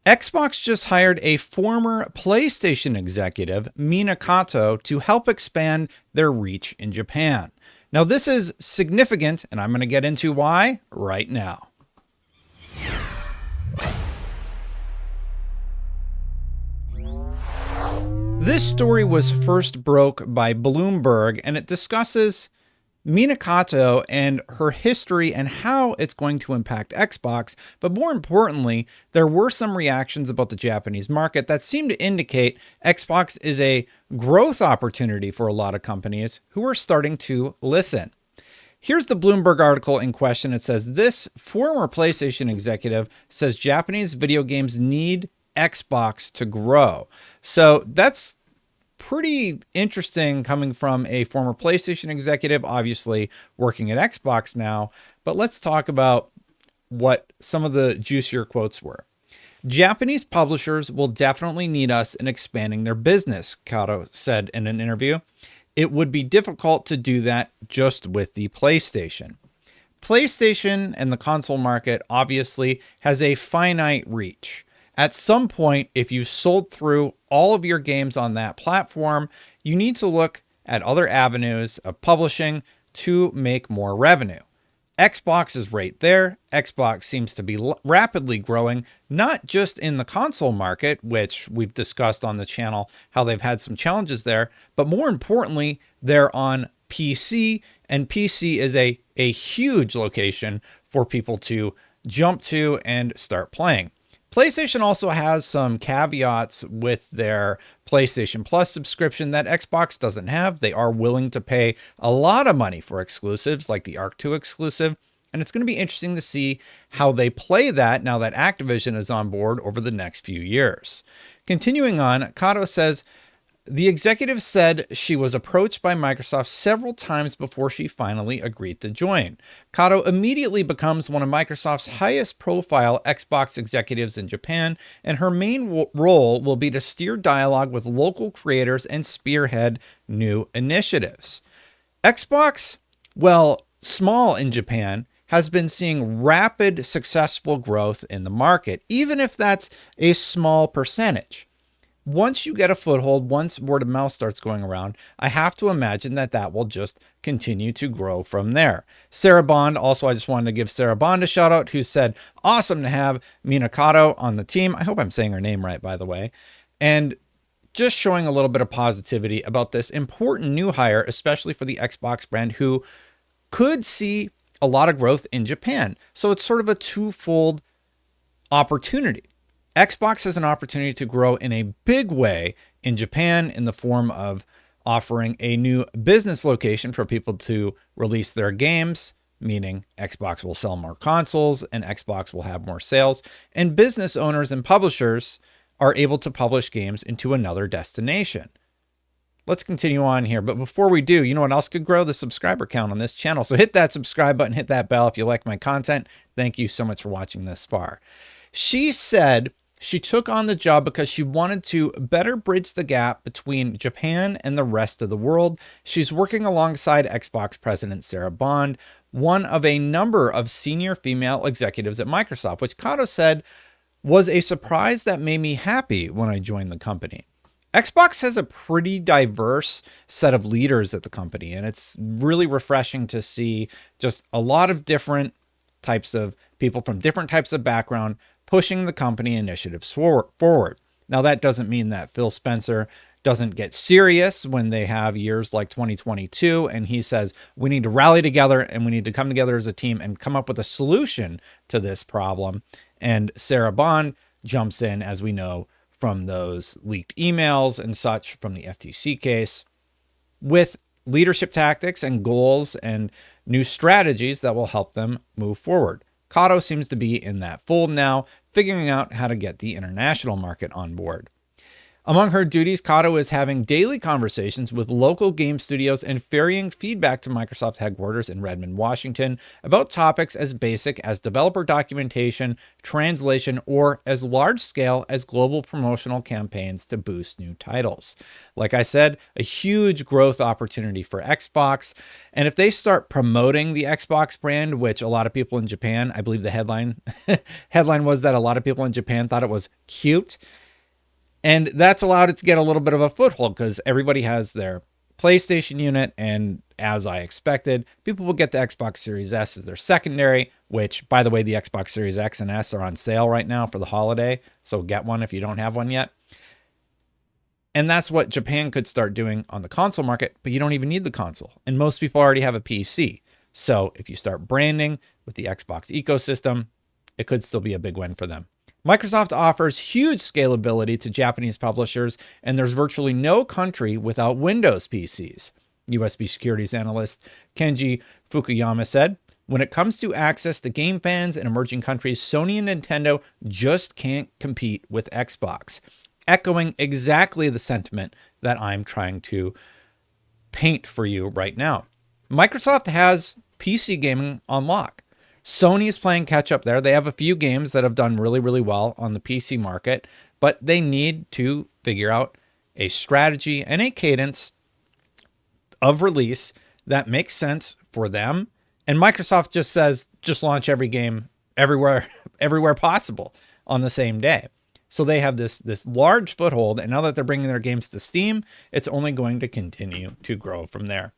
Xbox just hired a former PlayStation executive, Mena Kato, to help expand their reach in Japan. Now, this is significant, and I'm going to get into why right now. This story was first broke by Bloomberg, and it discusses Mena Kato and her history and how it's going to impact Xbox. But more importantly, there were some reactions about the Japanese market that seem to indicate Xbox is a growth opportunity for a lot of companies who are starting to listen. Here's the Bloomberg article in question. It says, this former PlayStation executive says Japanese video games need Xbox to grow. So that's pretty interesting coming from a former PlayStation executive, obviously working at Xbox now. But let's talk about what some of the juicier quotes were. Japanese publishers will definitely need us in expanding their business, Kato said in an interview. It would be difficult to do that just with the PlayStation. PlayStation and the console market obviously has a finite reach. At some point, if you've sold through all of your games on that platform, you need to look at other avenues of publishing to make more revenue. Xbox is right there. Xbox seems to be rapidly growing, not just in the console market, which we've discussed on the channel, how they've had some challenges there, but more importantly, they're on PC, and PC is a huge location for people to jump to and start playing. PlayStation also has some caveats with their PlayStation Plus subscription that Xbox doesn't have. They are willing to pay a lot of money for exclusives like the Arc 2 exclusive. And it's going to be interesting to see how they play that now that Activision is on board over the next few years. Continuing on, Kato says, the executive said she was approached by Microsoft several times before she finally agreed to join. Kato immediately becomes one of Microsoft's highest profile Xbox executives in Japan, and her main role will be to steer dialogue with local creators and spearhead new initiatives. Xbox, well, small in Japan, has been seeing rapid, successful growth in the market, even if that's a small percentage. Once you get a foothold, once word of mouth starts going around, I have to imagine that that will just continue to grow from there. Sarah Bond, also, I just wanted to give Sarah Bond a shout out, who said, awesome to have Mena Kato on the team. I hope I'm saying her name right, by the way. And just showing a little bit of positivity about this important new hire, especially for the Xbox brand, who could see a lot of growth in Japan. So it's sort of a twofold opportunity. Xbox has an opportunity to grow in a big way in Japan in the form of offering a new business location for people to release their games, meaning Xbox will sell more consoles and Xbox will have more sales, and business owners and publishers are able to publish games into another destination. Let's continue on here. But before we do, you know what else could grow? The subscriber count on this channel. So hit that subscribe button, hit that bell if you like my content. Thank you so much for watching this far. She said she took on the job because she wanted to better bridge the gap between Japan and the rest of the world. She's working alongside Xbox President Sarah Bond, one of a number of senior female executives at Microsoft, which Kato said was a surprise that made me happy when I joined the company. Xbox has a pretty diverse set of leaders at the company, and it's really refreshing to see just a lot of different types of people from different types of background pushing the company initiatives forward. Now, that doesn't mean that Phil Spencer doesn't get serious when they have years like 2022, and he says, we need to rally together and we need to come together as a team and come up with a solution to this problem. And Sarah Bond jumps in, as we know, from those leaked emails and such from the FTC case, with leadership tactics and goals and new strategies that will help them move forward. Kato seems to be in that fold now, figuring out how to get the international market on board. Among her duties, Kato is having daily conversations with local game studios and ferrying feedback to Microsoft headquarters in Redmond, Washington, about topics as basic as developer documentation, translation, or as large-scale as global promotional campaigns to boost new titles. Like I said, a huge growth opportunity for Xbox. And if they start promoting the Xbox brand, which a lot of people in Japan, I believe the headline was that a lot of people in Japan thought it was cute. And that's allowed it to get a little bit of a foothold because everybody has their PlayStation unit. And as I expected, people will get the Xbox Series S as their secondary, which, by the way, the Xbox Series X and S are on sale right now for the holiday. So get one if you don't have one yet. And that's what Japan could start doing on the console market, but you don't even need the console. And most people already have a PC. So if you start branding with the Xbox ecosystem, it could still be a big win for them. Microsoft offers huge scalability to Japanese publishers, and there's virtually no country without Windows PCs. USB securities analyst Kenji Fukuyama said, "When it comes to access to game fans in emerging countries, Sony and Nintendo just can't compete with Xbox," echoing exactly the sentiment that I'm trying to paint for you right now. Microsoft has PC gaming on lock. Sony is playing catch up there. They have a few games that have done really, really well on the PC market, but they need to figure out a strategy and a cadence of release that makes sense for them. And Microsoft just says, just launch every game everywhere possible on the same day. So they have this large foothold, and now that they're bringing their games to Steam, it's only going to continue to grow from there.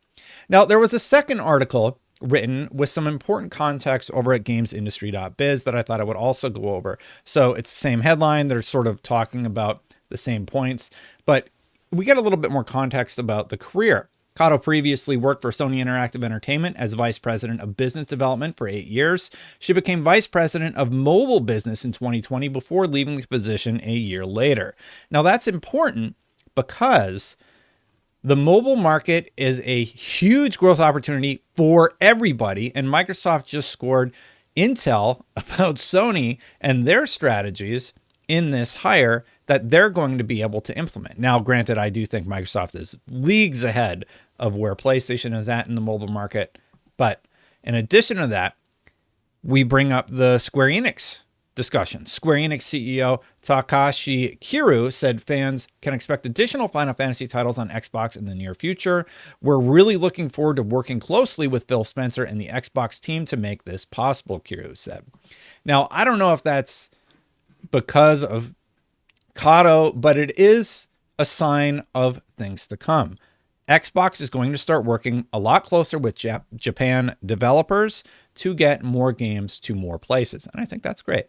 Now, there was a second article written with some important context over at gamesindustry.biz that I thought I would also go over. So it's the same headline. They're sort of talking about the same points, but we get a little bit more context about the career. Kato previously worked for Sony Interactive Entertainment as vice president of business development for 8 years. She became vice president of mobile business in 2020 before leaving the position a year later. Now that's important because the mobile market is a huge growth opportunity for everybody, and Microsoft just scored intel about Sony and their strategies in this hire that they're going to be able to implement. Now, granted, I do think Microsoft is leagues ahead of where PlayStation is at in the mobile market, but in addition to that, we bring up the Square Enix discussion. Square Enix CEO Takayasu Kiryu said fans can expect additional Final Fantasy titles on Xbox in the near future. "We're really looking forward to working closely with Phil Spencer and the Xbox team to make this possible," Kiryu said. Now, I don't know if that's because of Kato, but it is a sign of things to come. Xbox is going to start working a lot closer with Japan developers to get more games to more places, and I think that's great.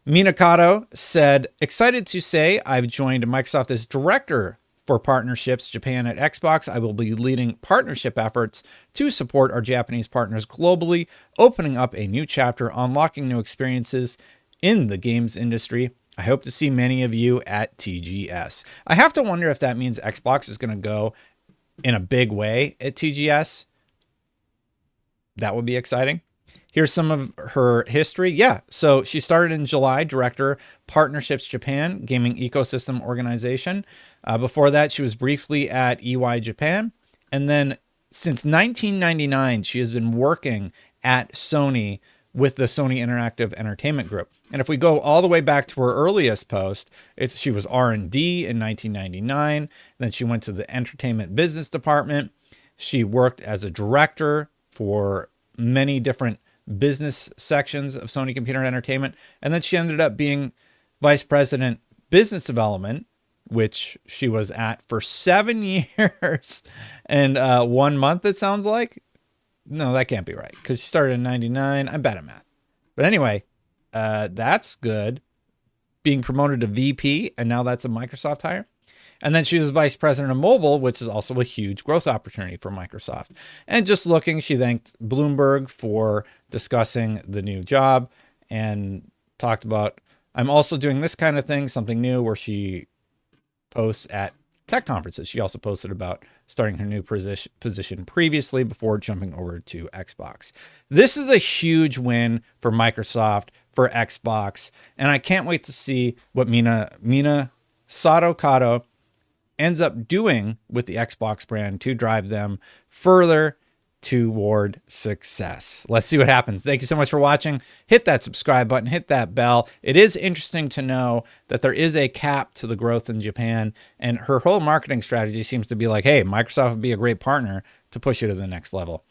Mena Kato said, "Excited to say I've joined Microsoft as director for partnerships Japan at Xbox. I will be leading partnership efforts to support our Japanese partners globally, opening up a new chapter, unlocking new experiences in the games industry. I hope to see many of you at TGS." I have to wonder if that means Xbox is going to go in a big way at TGS. That would be exciting. Here's some of her history. Yeah, so she started in July, director, Partnerships Japan, gaming ecosystem organization. Before that, she was briefly at EY Japan. And then since 1999, she has been working at Sony with the Sony Interactive Entertainment Group. And if we go all the way back to her earliest post, she was R&D in 1999. Then she went to the Entertainment Business Department. She worked as a director for many different business sections of Sony Computer Entertainment. And then she ended up being vice president business development, which she was at for 7 years and 1 month, it sounds like. No, that can't be right because she started in 99. I'm bad at math. But anyway, that's good. Being promoted to VP, and now that's a Microsoft hire. And then she was vice president of mobile, which is also a huge growth opportunity for Microsoft. And just looking, she thanked Bloomberg for discussing the new job and talked about, "I'm also doing this kind of thing, something new," where she posts at tech conferences. She also posted about starting her new position previously before jumping over to Xbox. This is a huge win for Microsoft, for Xbox, and I can't wait to see what Mena Satoru Kato ends up doing with the Xbox brand to drive them further toward success. Let's see what happens. Thank you so much for watching. Hit that subscribe button, hit that bell. It is interesting to know that there is a cap to the growth in Japan, and her whole marketing strategy seems to be like, hey, Microsoft would be a great partner to push you to the next level.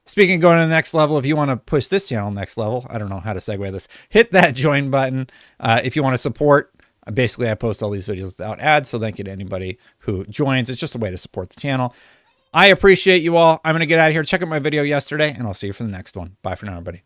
Speaking of going to the next level, if you want to push this channel next level, I don't know how to segue this, hit that join button. If you want to support, basically I post all these videos without ads, so thank you to anybody who joins. It's just a way to support the channel. I appreciate you all. I'm going to get out of here. Check out my video yesterday, and I'll see you for the next one. Bye for now, everybody.